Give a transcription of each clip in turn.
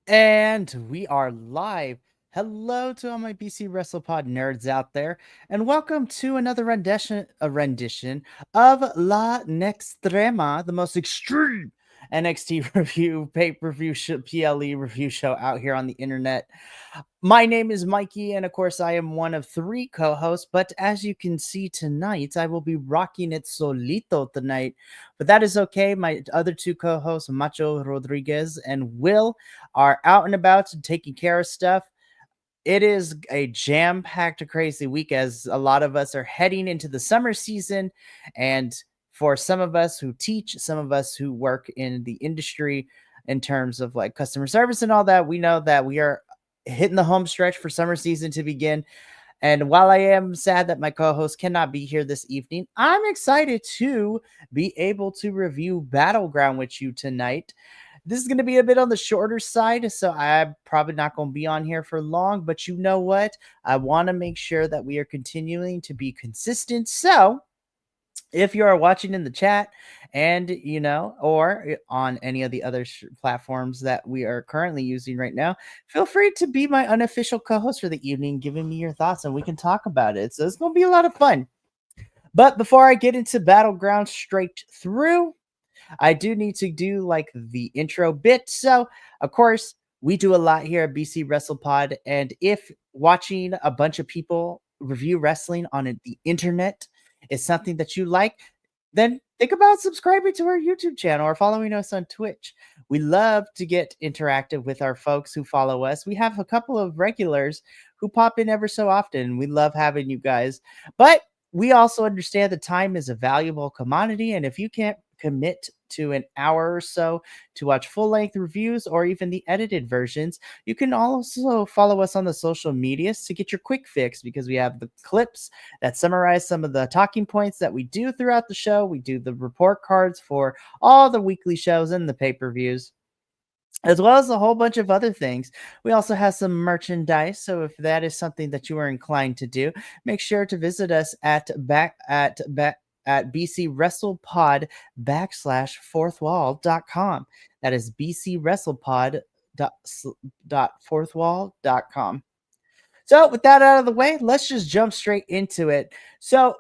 And we are live. Hello to all my BC WrestlePod nerds out there, and welcome to another rendition of La Nextrema, the most extreme NXT review pay-per-view PLE review show out here on the internet. My name is Mikey, and of course, I am one of three co-hosts. But as you can see tonight, I will be rocking it solito tonight. But that is okay. My other two co-hosts, Macho Rodriguez and Will, are out and about and taking care of stuff. It is a jam-packed, crazy week as a lot of us are heading into the summer season. And for some of us who teach, some of us who work in the industry in terms of like customer service and all that, we know that we are hitting the home stretch for summer season to begin. And while I am sad that my co-host cannot be here this evening, I'm excited to be able to review Battleground with you tonight. This is going to be a bit on the shorter side, so I'm probably not going to be on here for long, but you know what? I want to make sure that we are continuing to be consistent. So if you are watching in the chat and or on any of the other platforms that we are currently using right now, feel free to be my unofficial co-host for the evening, giving me your thoughts, and we can talk about it. So it's going to be a lot of fun. But before I get into Battleground straight through, I do need to do like the intro bit. So of course we do a lot here at BC WrestlePod, and if watching a bunch of people review wrestling on the internet is something that you like, then think about subscribing to our YouTube channel or following us on Twitch. We love to get interactive with our folks who follow us. We have a couple of regulars who pop in ever so often. We love having you guys, but we also understand that time is a valuable commodity, and if you can't commit to an hour or so to watch full-length reviews or even the edited versions, you can also follow us on the social medias to get your quick fix, because we have the clips that summarize some of the talking points that we do throughout the show. We do the report cards for all the weekly shows and the pay-per-views, as well as a whole bunch of other things. We also have some merchandise, so if that is something that you are inclined to do, make sure to visit us at BC WrestlePod /fourthwall.com. That is BC WrestlePod fourthwall.com. So with that out of the way, let's just jump straight into it. So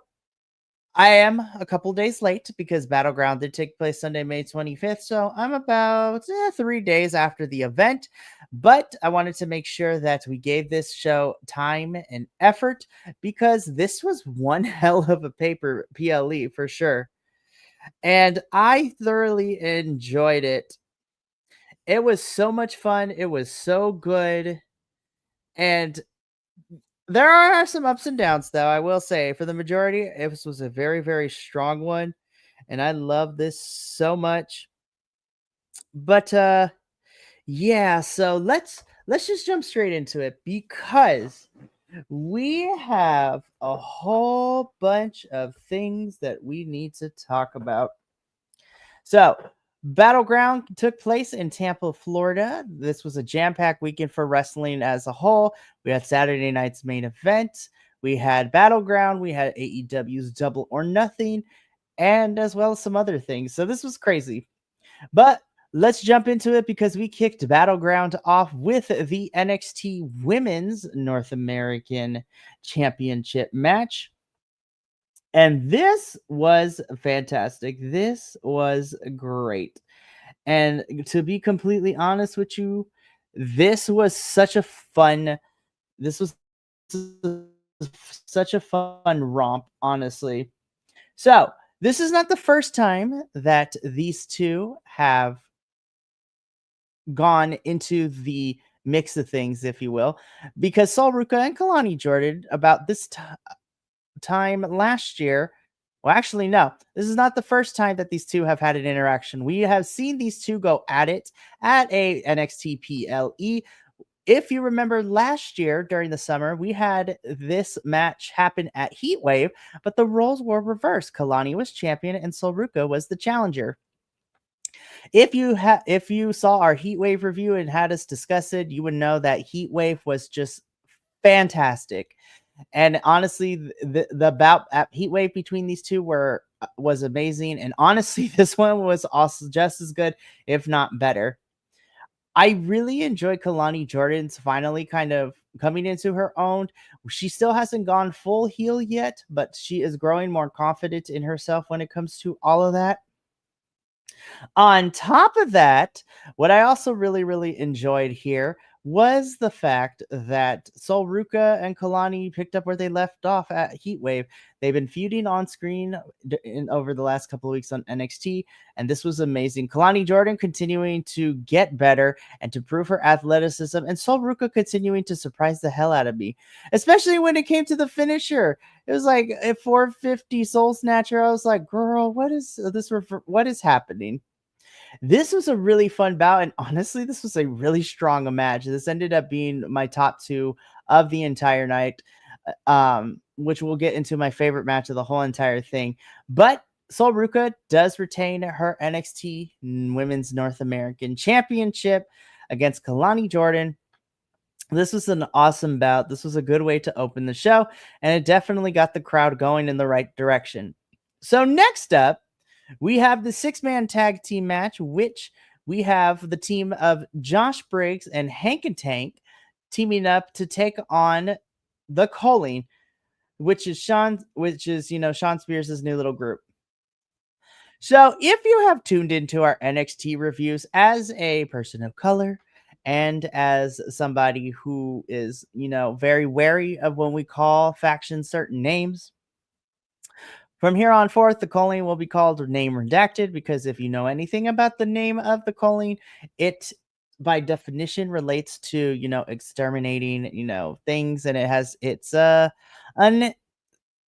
I am a couple days late because Battleground did take place Sunday, May 25th. So I'm about 3 days after the event. But I wanted to make sure that we gave this show time and effort, because this was one hell of a PLE for sure. And I thoroughly enjoyed it. It was so much fun. It was so good. And there are some ups and downs, though, I will say. For the majority, it was a very, very strong one, and I love this so much. But yeah, so let's just jump straight into it, because we have a whole bunch of things that we need to talk about. So Battleground took place in Tampa, Florida. This was a jam-packed weekend for wrestling as a whole. We had Saturday night's main event. We had Battleground. We had AEW's Double or Nothing, and as well as some other things. So this was crazy. But let's jump into it, because we kicked Battleground off with the NXT Women's North American Championship match. And this was fantastic. This was great. And to be completely honest with you, this was such a fun romp, honestly. So, this is not the first time that these two have gone into the mix of things, if you will, because Sol Ruca and Kalani Jordan, about this time last year. Well, actually, no, this is not the first time that these two have had an interaction. We have seen these two go at it at a NXT PLE. If you remember last year during the summer, we had this match happen at Heatwave, but the roles were reversed. Kalani was champion and Sol Ruca was the challenger. If you saw our Heatwave review and had us discuss it, you would know that Heatwave was just fantastic. And honestly, the bout at Heatwave between these two was amazing. And honestly, this one was also just as good, if not better. I really enjoy Kalani Jordan's finally kind of coming into her own. She still hasn't gone full heel yet, but she is growing more confident in herself when it comes to all of that. On top of that, what I also really enjoyed here was the fact that Sol Ruka and Kalani picked up where they left off at Heatwave. They've been feuding on screen over the last couple of weeks on NXT, and this was amazing. Kalani Jordan continuing to get better and to prove her athleticism, and Sol Ruka continuing to surprise the hell out of me, especially when it came to the finisher. It was like a 450 Soul Snatcher. I was like, girl, what is this? What is happening? This was a really fun bout, and honestly, this was a really strong match. This ended up being my top two of the entire night, which we'll get into my favorite match of the whole entire thing. But Sol Ruka does retain her NXT Women's North American Championship against Kalani Jordan. This was an awesome bout. This was a good way to open the show, and it definitely got the crowd going in the right direction. So next up, we have the 6-man tag team match, which we have the team of Josh Briggs and Hank and Tank teaming up to take on the Calling, which is Sean Spears' new little group. So if you have tuned into our NXT reviews as a person of color and as somebody who is, very wary of when we call factions certain names, from here on forth, the Calling will be called Name Redacted, because if you know anything about the name of the Calling, it by definition relates to, exterminating, things, and it's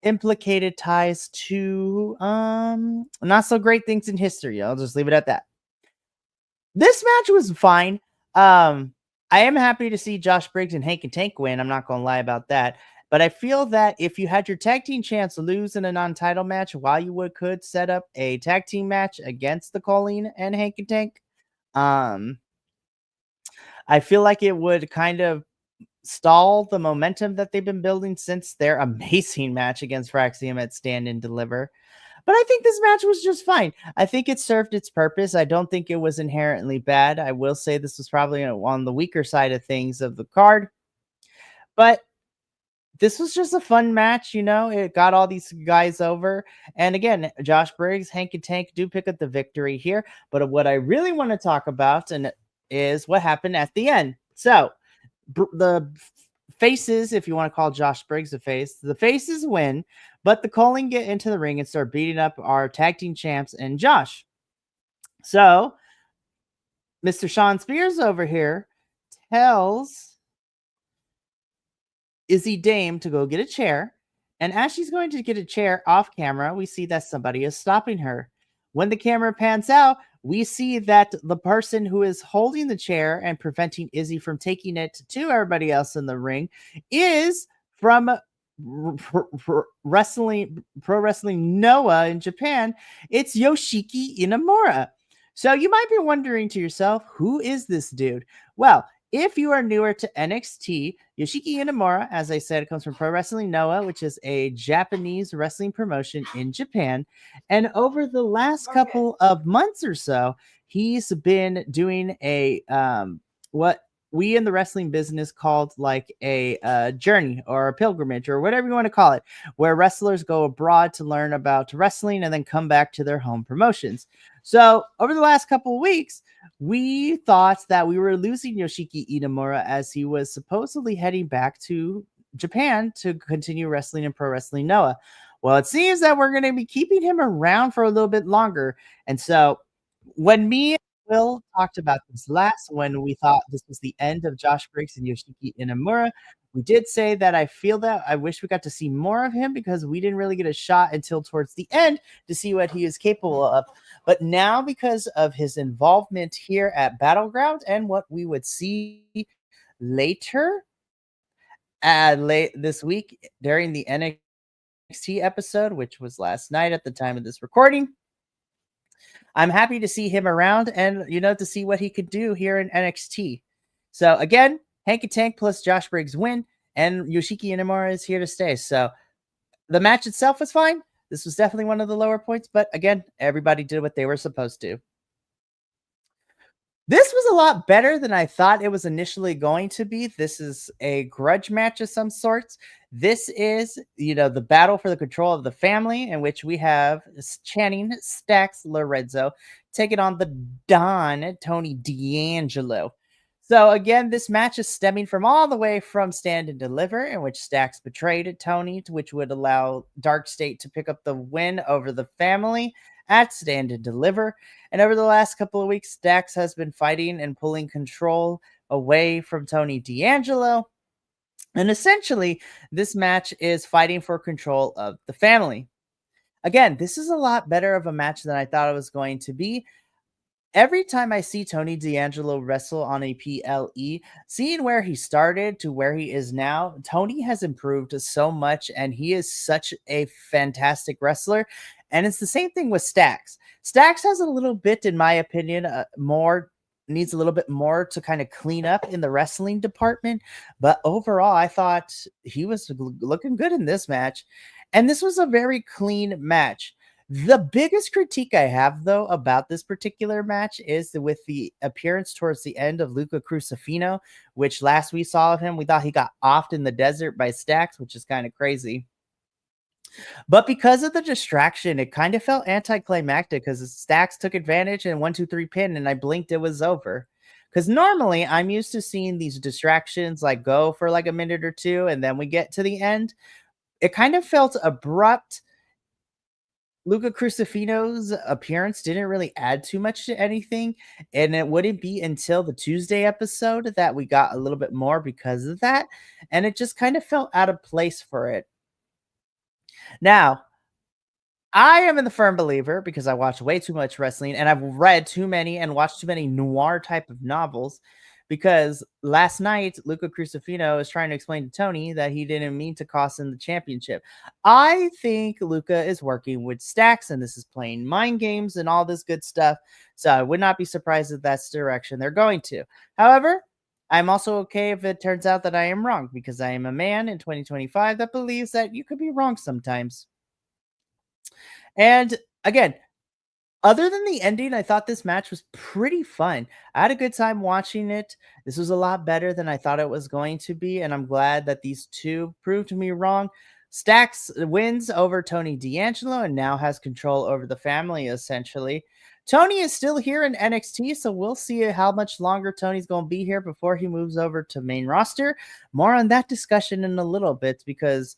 unimplicated ties to not so great things in history. I'll just leave it at that. This match was fine. I am happy to see Josh Briggs and Hank and Tank win. I'm not gonna lie about that. But I feel that if you had your tag team chance to lose in a non-title match, while you could set up a tag team match against the Colleen and Hank and Tank, I feel like it would kind of stall the momentum that they've been building since their amazing match against Fraxium at Stand and Deliver. But I think this match was just fine. I think it served its purpose. I don't think it was inherently bad. I will say this was probably on the weaker side of things of the card. But this was just a fun match, it got all these guys over. And again, Josh Briggs, Hank and Tank do pick up the victory here. But what I really want to talk about is what happened at the end. So the faces, if you want to call Josh Briggs a face, the faces win, but the Calling get into the ring and start beating up our tag team champs and Josh. So Mr. Sean Spears over here tells Izzy Dame to go get a chair. And as she's going to get a chair off camera, we see that somebody is stopping her. When the camera pans out, we see that the person who is holding the chair and preventing Izzy from taking it to everybody else in the ring is from Pro Wrestling Noah in Japan. It's Yoshiki Inamura. So you might be wondering to yourself, who is this dude? Well, if you are newer to NXT, Yoshiki Inamura, as I said, comes from Pro Wrestling Noah, which is a Japanese wrestling promotion in Japan. And over the last couple of months or so, he's been doing a what we in the wrestling business called like a journey or a pilgrimage or whatever you want to call it, where wrestlers go abroad to learn about wrestling and then come back to their home promotions. So over the last couple of weeks, we thought that we were losing Yoshiki Inamura as he was supposedly heading back to Japan to continue wrestling in Pro Wrestling Noah. Well, it seems that we're going to be keeping him around for a little bit longer. And so when me and Will talked about this last, when we thought this was the end of Josh Briggs and Yoshiki Inamura, we did say that I feel that I wish we got to see more of him because we didn't really get a shot until towards the end to see what he is capable of. But now, because of his involvement here at Battleground and what we would see later late this week during the NXT episode, which was last night at the time of this recording, I'm happy to see him around and, to see what he could do here in NXT. So again, Hank and Tank plus Josh Briggs win, and Yoshiki Inamura is here to stay. So the match itself was fine. This was definitely one of the lower points, but again, everybody did what they were supposed to. This was a lot better than I thought it was initially going to be. This is a grudge match of some sorts. This is, the battle for the control of the family, in which we have Channing Stacks Lorenzo taking on the Don Tony D'Angelo. So again, this match is stemming from all the way from Stand and Deliver, in which Stacks betrayed Tony, which would allow Dark State to pick up the win over the family at Stand and Deliver. And over the last couple of weeks, Dax has been fighting and pulling control away from Tony D'Angelo. And essentially, this match is fighting for control of the family. Again, this is a lot better of a match than I thought it was going to be. Every time I see Tony D'Angelo wrestle on a PLE, seeing where he started to where he is now, Tony has improved so much and he is such a fantastic wrestler. And it's the same thing with Stacks. Stacks has a little bit, in my opinion, needs a little bit more to kind of clean up in the wrestling department. But overall, I thought he was looking good in this match. And this was a very clean match. The biggest critique I have, though, about this particular match is with the appearance towards the end of Luca Crucifino, which last we saw of him, we thought he got offed in the desert by Stacks, which is kind of crazy. But because of the distraction, it kind of felt anticlimactic because Stacks took advantage and 1, 2, 3 pin, and I blinked, it was over. Because normally I'm used to seeing these distractions like go for like a minute or two, and then we get to the end. It kind of felt abrupt. Luca Crucifino's appearance didn't really add too much to anything, and it wouldn't be until the Tuesday episode that we got a little bit more because of that, and it just kind of felt out of place for it. Now, I am in the firm believer, because I watch way too much wrestling and I've read too many and watched too many noir type of novels, because last night Luca Crucifino is trying to explain to Tony that he didn't mean to cost him the championship. I think Luca is working with Stacks and this is playing mind games and all this good stuff. So I would not be surprised if that's the direction they're going to. However, I'm also okay if it turns out that I am wrong, because I am a man in 2025 that believes that you could be wrong sometimes. And again, other than the ending, I thought this match was pretty fun. I had a good time watching it. This was a lot better than I thought it was going to be, and I'm glad that these two proved me wrong. Stacks wins over Tony D'Angelo and now has control over the family, essentially. Tony is still here in NXT, so we'll see how much longer Tony's going to be here before he moves over to main roster. More on that discussion in a little bit, because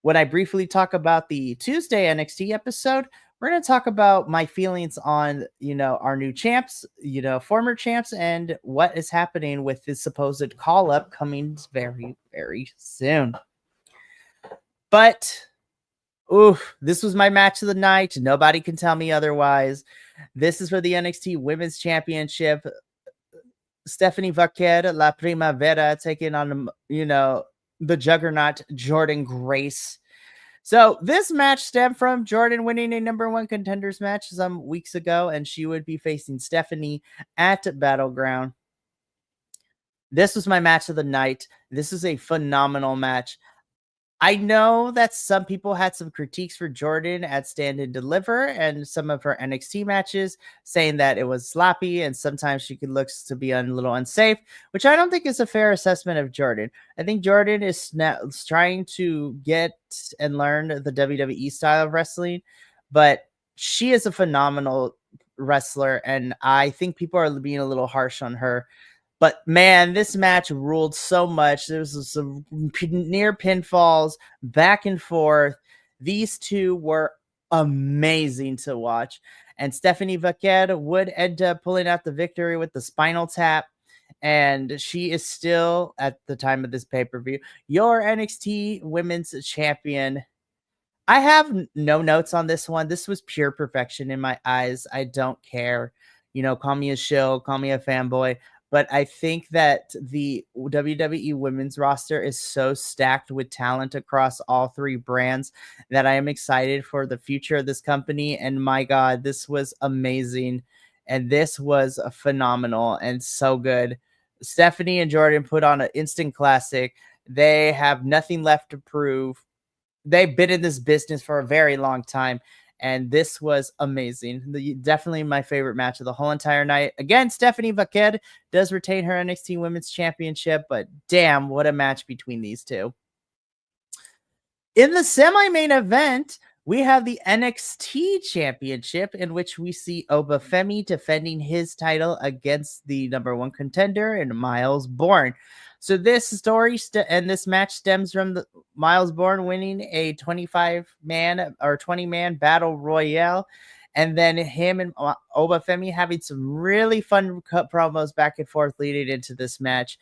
when I briefly talk about the Tuesday NXT episode, we're going to talk about my feelings on, our new champs, former champs, and what is happening with this supposed call up coming very, very soon. But, this was my match of the night. Nobody can tell me otherwise. This is for the NXT Women's Championship. Stephanie Vaquer, La Primavera, taking on, the juggernaut Jordan Grace. So this match stemmed from Jordan winning a #1 contenders match some weeks ago, and she would be facing Stephanie at Battleground. This was my match of the night. This is a phenomenal match. I know that some people had some critiques for Jordan at Stand and Deliver and some of her NXT matches, saying that it was sloppy and sometimes she could look to be a little unsafe, which I don't think is a fair assessment of Jordan. I think Jordan is now trying to get and learn the WWE style of wrestling, but she is a phenomenal wrestler, and I think people are being a little harsh on her. But man, this match ruled so much. There was some near pinfalls, back and forth. These two were amazing to watch. And Stephanie Vaquer would end up pulling out the victory with the spinal tap. And she is still, at the time of this pay-per-view, your NXT Women's Champion. I have no notes on this one. This was pure perfection in my eyes. I don't care. Call me a shill, call me a fanboy. But I think that the WWE women's roster is so stacked with talent across all three brands that I am excited for the future of this company. And my God, this was amazing. And this was phenomenal and so good. Stephanie and Jordan put on an instant classic. They have nothing left to prove. They've been in this business for a very long time. and this was amazing. Definitely my favorite match of the whole entire night. Again, Stephanie Vaquer does retain her NXT Women's Championship, but damn, what a match between these two. In the semi-main event, we have the NXT Championship, in which we see Obafemi defending his title against the number one contender and Miles Bourne. So this story and this match stems from the Miles Bourne winning a 25-man or 20-man battle royale, and then him and Obafemi having some really fun promos back and forth leading into this match.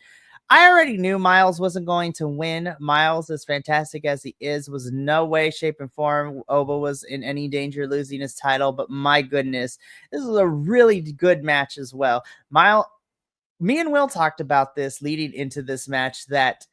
I already knew Miles wasn't going to win. Miles, as fantastic as he is, was no way, shape, and form Oba was in any danger of losing his title. But my goodness, this was a really good match as well. Me and Will talked about this leading into this match, that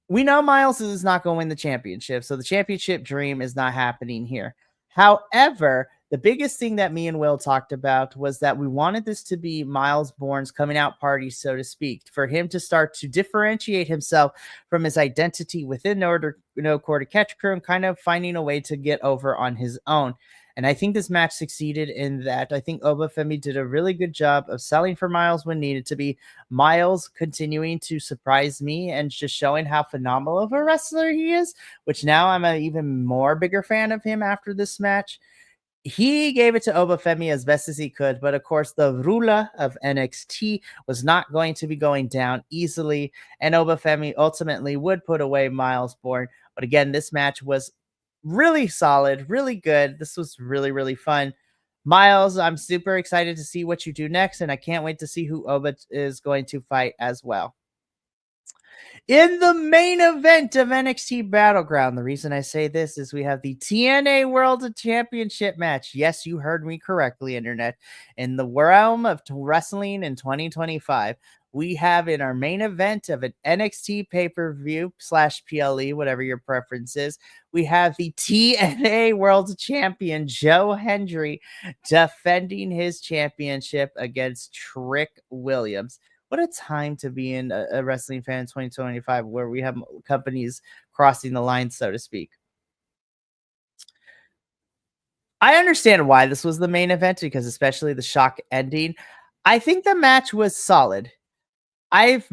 we know Miles is not going to win the championship, so the championship dream is not happening here. However, the biggest thing that me and Will talked about was that we wanted this to be Miles Bourne's coming out party, so to speak, for him to start to differentiate himself from his identity within No Quarter Catch Crew and kind of finding a way to get over on his own. And I think this match succeeded in that. I think Obafemi did a really good job of selling for Miles when needed to be. Miles continuing to surprise me and just showing how phenomenal of a wrestler he is, which now I'm an even more bigger fan of him after this match. He gave it to Obafemi as best as he could, but of course the ruler of NXT was not going to be going down easily, and Obafemi ultimately would put away Miles Bourne. But again, this match was really solid, really good. This was really, really fun. Miles, I'm super excited to see what you do next, and I can't wait to see who Oba is going to fight as well. In the main event of NXT Battleground, the reason I say this is we have the TNA World Championship match. Yes, you heard me correctly, Internet. In the realm of wrestling in 2025, we have in our main event of an NXT pay-per-view / PLE, whatever your preference is, we have the TNA World Champion, Joe Hendry, defending his championship against Trick Williams. What a time to be in a wrestling fan in 2025, where we have companies crossing the line, so to speak. I understand why this was the main event, because especially the shock ending. I think the match was solid. I've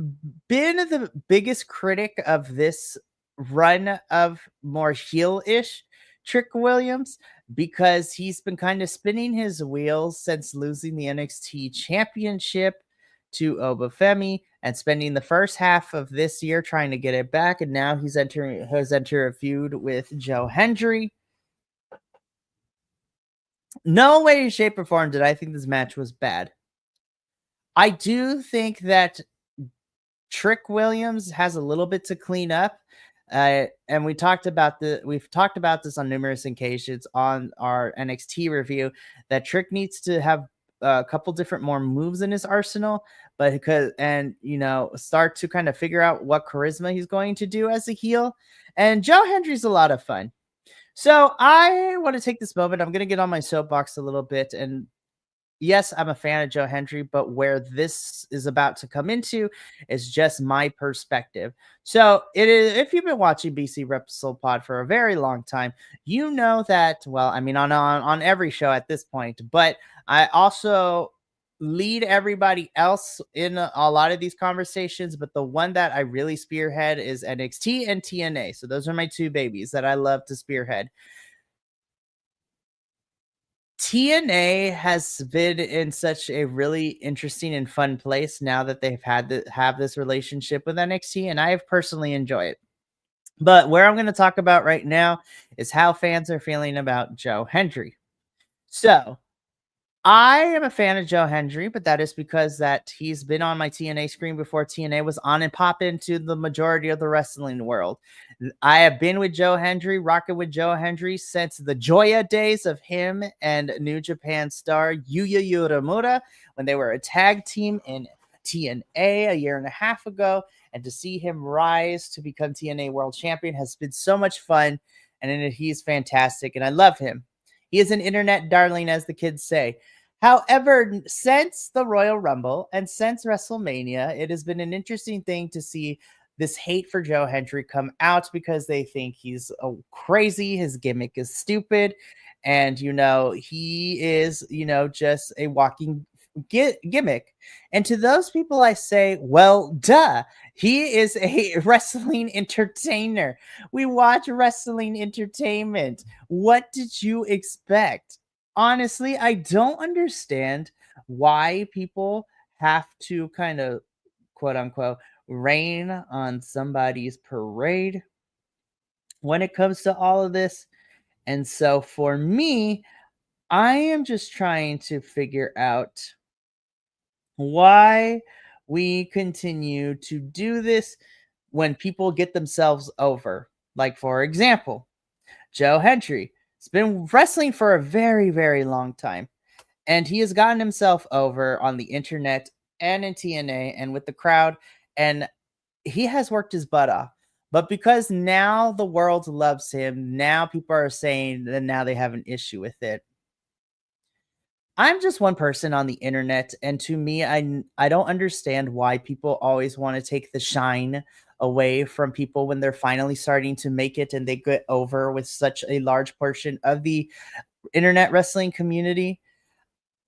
been the biggest critic of this run of more heel-ish Trick Williams, because he's been kind of spinning his wheels since losing the NXT championship to Obafemi and spending the first half of this year trying to get it back, and now has entered a feud with Joe Hendry. No way, shape, or form did I think this match was bad. I do think that Trick Williams has a little bit to clean up. And we've talked about this on numerous occasions on our NXT review, that Trick needs to have a couple different more moves in his arsenal, but start to kind of figure out what charisma he's going to do as a heel. And Joe Hendry's a lot of fun. So I want to take this moment. I'm going to get on my soapbox a little bit, and yes, I'm a fan of Joe Hendry, but where this is about to come into is just my perspective. So it is, if you've been watching BC Wrestle Pod for a very long time, you know that, well, I mean, on every show at this point, but I also lead everybody else in a lot of these conversations, but the one that I really spearhead is NXT and TNA. So those are my two babies that I love to spearhead. TNA has been in such a really interesting and fun place now that they've have this relationship with NXT, and I personally enjoy it. But where I'm going to talk about right now is how fans are feeling about Joe Hendry. So I am a fan of Joe Hendry, but that is because that he's been on my TNA screen before TNA was on and pop into the majority of the wrestling world. I have been with Joe Hendry, rocking with Joe Hendry since the Joya days of him and New Japan star Yuya Uemura when they were a tag team in TNA a year and a half ago. And to see him rise to become TNA World Champion has been so much fun, and he's fantastic, and I love him. He is an internet darling, as the kids say. However, since the Royal Rumble and since WrestleMania, it has been an interesting thing to see this hate for Joe Hendry come out, because they think he's crazy, his gimmick is stupid, And, he is, just a walking gimmick. And to those people, I say, well, duh. He is a wrestling entertainer. We watch wrestling entertainment. What did you expect? Honestly, I don't understand why people have to kind of quote unquote rain on somebody's parade when it comes to all of this. And so for me, I am just trying to figure out why we continue to do this when people get themselves over. Like, for example, Joe Hendry has been wrestling for a very, very long time, and he has gotten himself over on the internet and in TNA and with the crowd, and he has worked his butt off. But because now the world loves him, now people are saying that now they have an issue with it. I'm just one person on the internet, and to me, I don't understand why people always want to take the shine away from people when they're finally starting to make it and they get over with such a large portion of the internet wrestling community.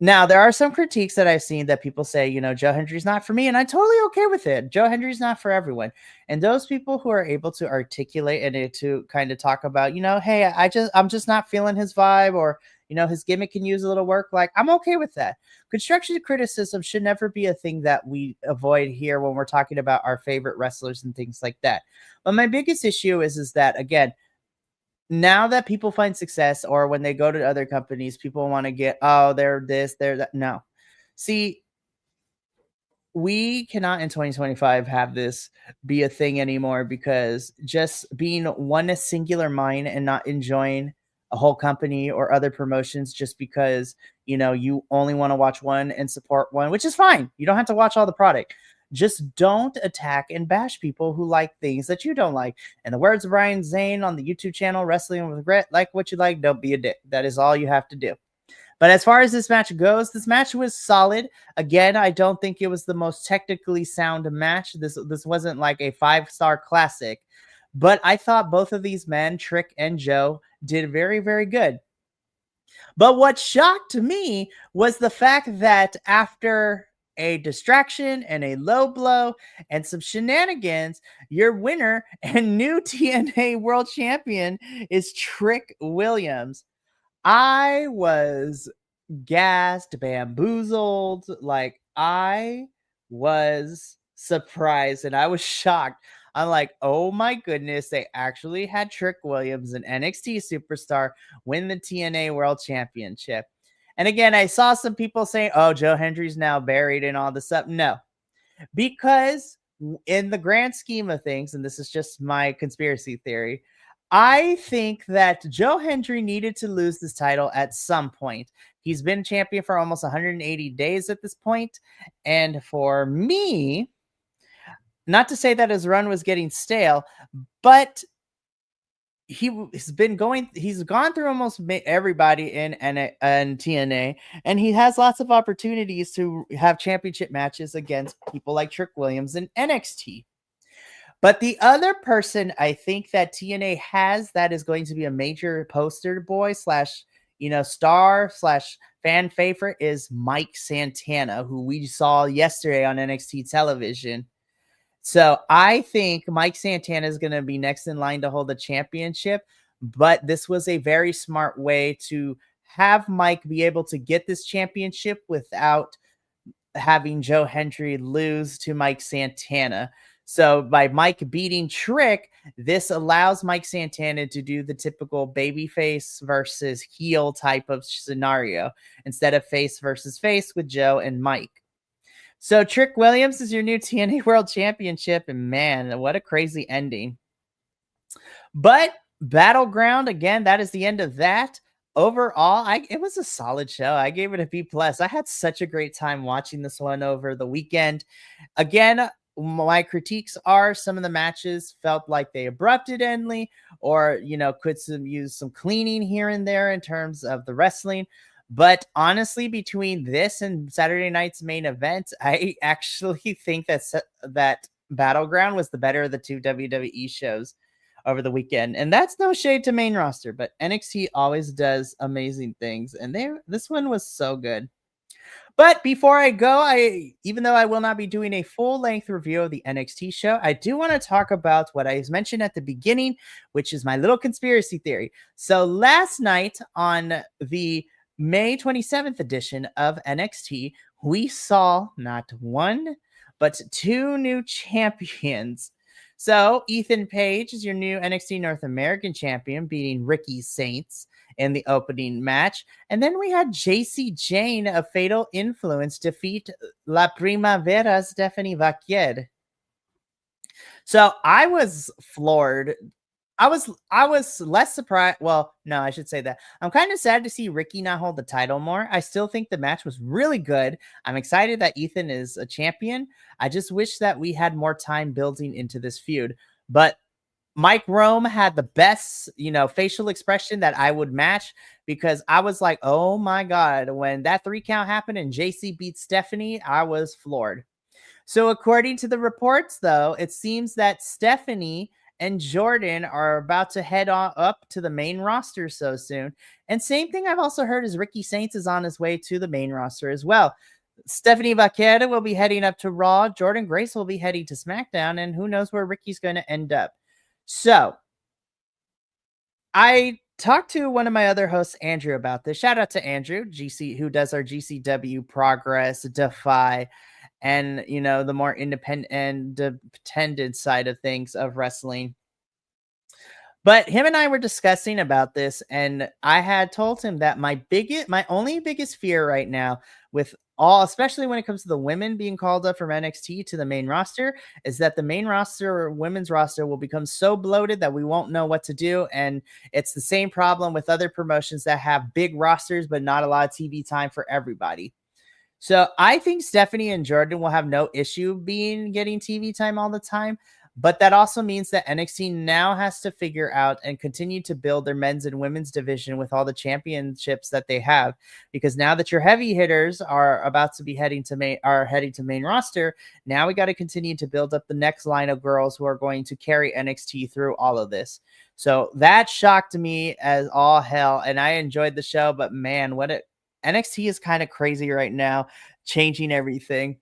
Now, there are some critiques that I've seen that people say, Joe Hendry's not for me, and I'm totally okay with it. Joe Hendry's not for everyone. And those people who are able to articulate and to kind of talk about, hey, I'm just not feeling his vibe, or his gimmick can use a little work. Like, I'm okay with that. Construction criticism should never be a thing that we avoid here when we're talking about our favorite wrestlers and things like that. But my biggest issue is that, again, now that people find success, or when they go to other companies, people want to get, oh, they're this, they're that. No. See, we cannot in 2025 have this be a thing anymore, because just being one a singular mind and not enjoying a whole company or other promotions just because you only want to watch one and support one, which is fine. You don't have to watch all the product. Just don't attack and bash people who like things that you don't like. In the words of Ryan Zane on the YouTube channel Wrestling with Regret, like what you like, don't be a dick. That is all you have to do. But as far as this match goes, this match was solid. Again, I don't think it was the most technically sound match. This wasn't like a 5-star classic, but I thought both of these men, Trick and Joe, did very, very good. But what shocked me was the fact that after a distraction and a low blow and some shenanigans, your winner and new TNA World Champion is Trick Williams. I was gassed, bamboozled. Like, I was surprised and I was shocked. I'm like, oh my goodness, they actually had Trick Williams, an NXT superstar, win the TNA World Championship. And again, I saw some people saying, oh, Joe Hendry's now buried and all this stuff. No, because in the grand scheme of things, and this is just my conspiracy theory, I think that Joe Hendry needed to lose this title at some point. He's been champion for almost 180 days at this point. And for me, not to say that his run was getting stale, but he's gone through almost everybody in TNA, and he has lots of opportunities to have championship matches against people like Trick Williams in NXT. But the other person I think that TNA has that is going to be a major poster boy slash, star slash fan favorite is Mike Santana, who we saw yesterday on NXT television. So I think Mike Santana is going to be next in line to hold the championship. But this was a very smart way to have Mike be able to get this championship without having Joe Hendry lose to Mike Santana. So by Mike beating Trick, this allows Mike Santana to do the typical babyface versus heel type of scenario instead of face versus face with Joe and Mike. So Trick Williams is your new TNA World Championship, and man, what a crazy ending. But Battleground, again, that is the end of that. Overall, it was a solid show. I gave it a B+. I had such a great time watching this one over the weekend. Again, my critiques are some of the matches felt like they abrupted endly, or could use some cleaning here and there in terms of the wrestling. But honestly, between this and Saturday night's main event, I actually think that Battleground was the better of the two WWE shows, over the weekend. And that's no shade to main roster, but NXT always does amazing things. And this one was so good. But before I go, even though I will not be doing a full length review of the NXT show, I do want to talk about what I mentioned at the beginning, which is my little conspiracy theory. So last night on the May 27th edition of NXT, we saw not one, but two new champions. So Ethan Page is your new NXT North American champion, beating Ricky Saints in the opening match. And then we had JC Jane of Fatal Influence defeat La Primavera Stephanie Vaquier. So I was floored. I was less surprised. Well, no, I should say that. I'm kind of sad to see Ricky not hold the title more. I still think the match was really good. I'm excited that Ethan is a champion. I just wish that we had more time building into this feud. But Mike Rome had the best, facial expression that I would match, because I was like, oh my God, when that 3 count happened and JC beat Stephanie, I was floored. So according to the reports, though, it seems that Stephanie and Jordan are about to head on up to the main roster so soon. And same thing I've also heard is Ricky Saints is on his way to the main roster as well. Stephanie Vaquera will be heading up to Raw. Jordan Grace will be heading to SmackDown. And who knows where Ricky's going to end up. So I talked to one of my other hosts, Andrew, about this. Shout out to Andrew, GC, who does our GCW Progress, Defy, and the more independent and dependent side of things of wrestling. But him and I were discussing about this, and I had told him that my only biggest fear right now, with all, especially when it comes to the women being called up from NXT to the main roster, is that the main roster or women's roster will become so bloated that we won't know what to do. And it's the same problem with other promotions that have big rosters but not a lot of TV time for everybody. So I think Stephanie and Jordan will have no issue getting TV time all the time. But that also means that NXT now has to figure out and continue to build their men's and women's division with all the championships that they have. Because now that your heavy hitters are about to be heading to main roster, now we got to continue to build up the next line of girls who are going to carry NXT through all of this. So that shocked me as all hell, and I enjoyed the show. But man, NXT is kind of crazy right now, changing everything.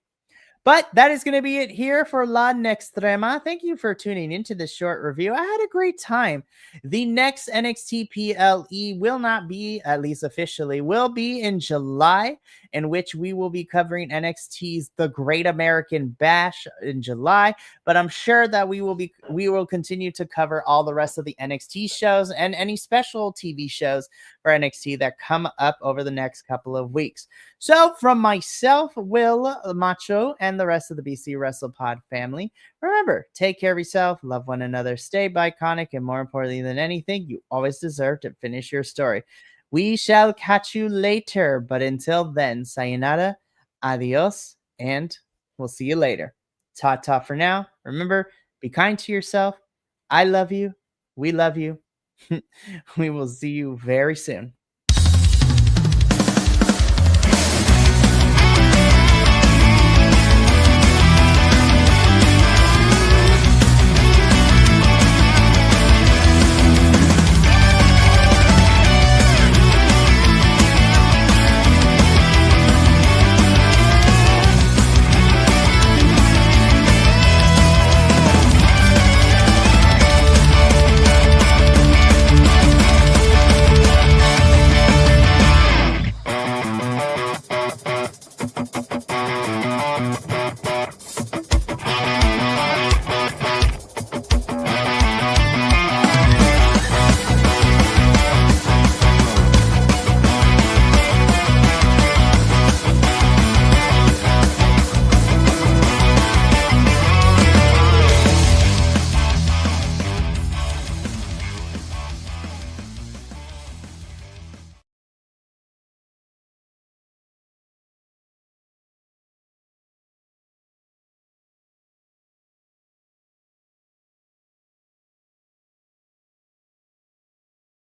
But that is going to be it here for La Nextrema. Thank you for tuning into this short review. I had a great time. The next NXT PLE will not be, at least officially, will be in July, in which we will be covering NXT's The Great American Bash in July. But I'm sure that we will continue to cover all the rest of the NXT shows and any special TV shows for NXT that come up over the next couple of weeks. So from myself, Will, Macho, and the rest of the BC Wrestle Pod family, remember, take care of yourself, love one another, stay Bi-Conic, and more importantly than anything, you always deserve to finish your story. We shall catch you later, but until then, sayonara, adios, and we'll see you later. Ta-ta for now. Remember, be kind to yourself. I love you. We love you. We will see you very soon.